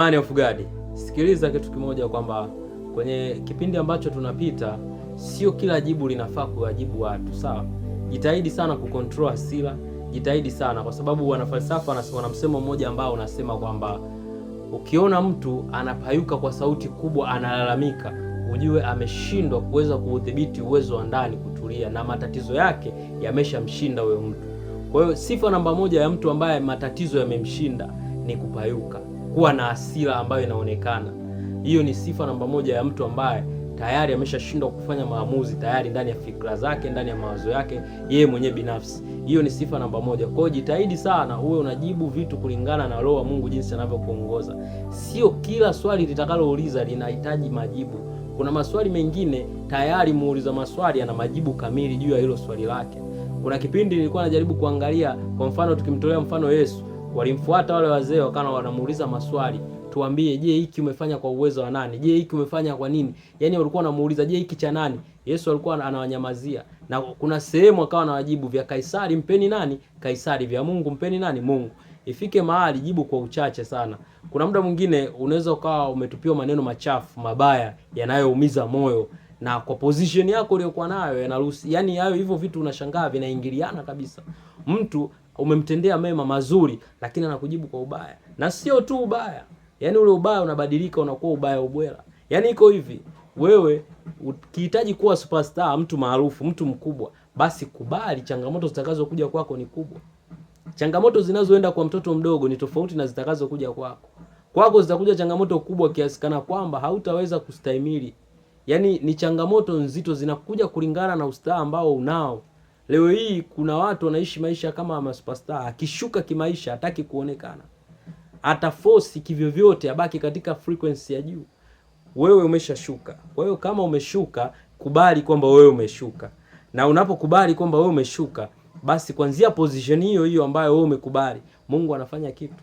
Man of God, sikiliza kitu kimoja kwamba kwenye kipindi ambacho tunapita sio kila jibu linafaa kuwajibu watu, sawa? Jitahidi sana kucontrol hasira, jitahidi sana kwa sababu wanafalsafa wana msemo mmoja ambao unasema kwamba ukiona mtu anapayuka kwa sauti kubwa analalamika, ujue ameshindwa kuweza kuudhibiti uwezo wa ndani kutulia na matatizo yake yameshamshinda huyo mtu. Kwa hiyo sifa namba moja ya mtu ambaye matatizo yamemshinda ni kupayuka, kuwa na hasira ambayo inaonekana. Hiyo ni sifa namba moja ya mtu ambaye tayari ameshashindwa kufanya maamuzi tayari ndani ya fikra zake, ndani ya mawazo yake yeye mwenyewe binafsi. Hiyo ni sifa namba moja. Kwa hiyo jitahidi sana uwe unajibu vitu kulingana na Roho wa Mungu jinsi anavyokuongoza. Sio kila swali litakalouliza linahitaji majibu. Kuna maswali mengine tayari muuliza maswali ana majibu kamili juu ya hilo swali lake. Kuna kipindi nilikuwa najaribu kuangalia, kwa mfano tukimtolea mfano Yesu, walimfuata wale wazee wakawa wanamuuliza maswali, tuambie, je, hiki umefanya kwa uwezo wa nani? Je, hiki umefanya kwa nini? Yaani walikuwa wanamuuliza, je, hiki cha nani? Yesu alikuwa anawanyamazia. Na kuna sehemu akawa anawajibu, vya Kaisari mpeni nani? Kaisari. Vya Mungu mpeni nani? Mungu. Ifike mahali jibu kwa uchache sana. Kuna muda mwingine unaweza ukawa umetupiwa maneno machafu, mabaya, yanayoumiza moyo, na kwa position yako uliyokuwa nayo yanaruhusu, yani hayo hivyo vitu unashangaa vinaingiliana kabisa. Mtu umemtendea mema mazuri lakini anakujibu kwa ubaya. Na sio tu ubaya, yani ule ubaya unabadilika unakuwa ubaya ubwela. Yani iko hivi, wewe ukihitaji kuwa superstar, mtu maarufu, mtu mkubwa, basi kubali changamoto zitakazokuja kwako ni kubwa. Changamoto zinazoenda kwa mtoto mdogo ni tofauti na zitakazokuja kwako. Kwako zitakuja changamoto kubwa kiasi kana kwamba hautaweza kustahimili. Yaani ni changamoto nzito zinakuja kulingana na ustaa ambao unao. Leo hii kuna watu wanaishi maisha kama ma superstar, akishuka kimaisha hataki kuonekana. Ataforce kivyovyote abaki katika frequency ya juu. Wewe umeshashuka. Kwa hiyo kama umeshuka, kubali kwamba wewe umeshuka. Na unapokubali kwamba wewe umeshuka, basi kuanzia position hiyo hiyo ambayo wewe umekubali, Mungu anafanya kitu.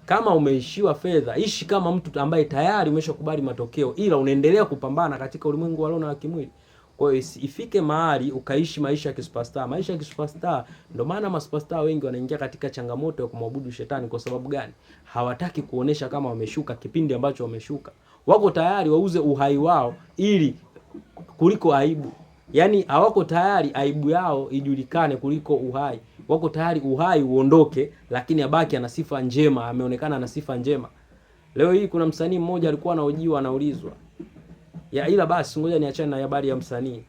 Kama umeishiwa fedha, ishi kama mtu ambaye tayari umeshakubali matokeo, ila unaendelea kupambana katika ulimwengu wa roho na kimwili. Kwa hiyo ifike mahali ukaishi maisha ya kisuperstar. Maisha ya kisuperstar, ndio maana masuperstar wengi wanaingia katika changamoto ya kumwabudu shetani. Kwa sababu gani? Hawataki kuonesha kama wameshuka kipindi ambacho wameshuka. Wako tayari wauze uhai wao ili kuliko aibu. Yaani hawako tayari aibu yao ijulikane kuliko uhai. Wako tayari uhai uondoke lakini abaki ana sifa njema, ameonekana na sifa njema. Leo hii kuna msanii mmoja alikuwa anahojiwa, anaulizwa. Ya ila basi ngoja niachane na habari ya msanii.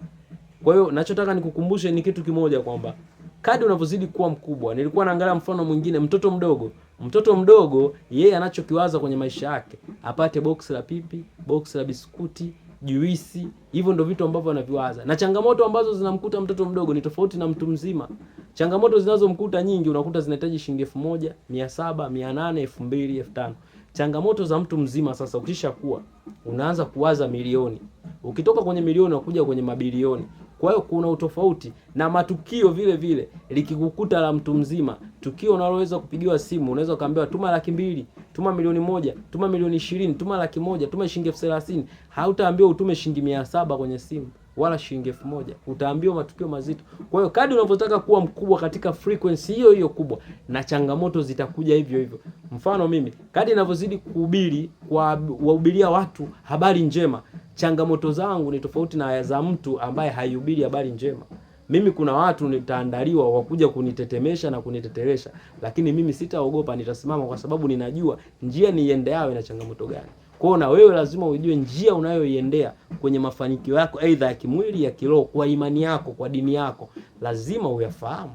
Kwa hiyo ninachotaka nikukumbushe ni kitu kimoja kwamba kadri unavyozidi kuwa mkubwa, nilikuwa naangalia mfano mwingine, mtoto mdogo. Mtoto mdogo yeye anachokiwaza kwenye maisha yake, apate box la pipi, box la biskuti, juisi, hivyo ndio vitu ambavyo anaviwaza. Na changamoto ambazo zinamkuta mtoto mdogo ni tofauti na mtu mzima. Changamoto zinazomkuta nyingi unakuta zinahitaji shilingi 1000, 700, 800, 2000, 5000. Changamoto za mtu mzima sasa ukishakuwa unaanza kuwaza milioni. Ukitoka kwenye milioni unakuja kwenye mabilioni. Kwa hiyo kuna utofauti na matukio vile vile. Likikukuta la mtu mzima, tukio unaloweza kupigiwa simu, unaweza kaambiwa tuma 200,000, tuma 1,000,000, tuma 20,000,000, tuma 100,000, tuma shilingi 30,000. Hautaambiwa utume shilingi 700 kwenye simu wala shilingi 1000. Utaambiwa matukio mazito. Kwa hiyo kadri unavyotaka kuwa mkubwa katika frequency hiyo hiyo kubwa, na changamoto zitakuja hivyo hivyo. Mfano mimi, kadri ninavyozidi kuhubiri, kuwahubiria watu habari njema, changamoto zangu ni tofauti na za mtu ambaye haihubiri habari njema. Mimi kuna watu nitaandaliwa wakuja kunitetemesha na kuniteteresha, lakini mimi sitaogopa, nitasimama kwa sababu ninajua njia niiendeayo ina changamoto gani. Kwa hiyo na wewe lazima ujue njia unayoiendea kwenye mafanikio yako, aidha ya kimwili, ya kiroho, kwa imani yako, kwa dini yako, lazima uyafahamu.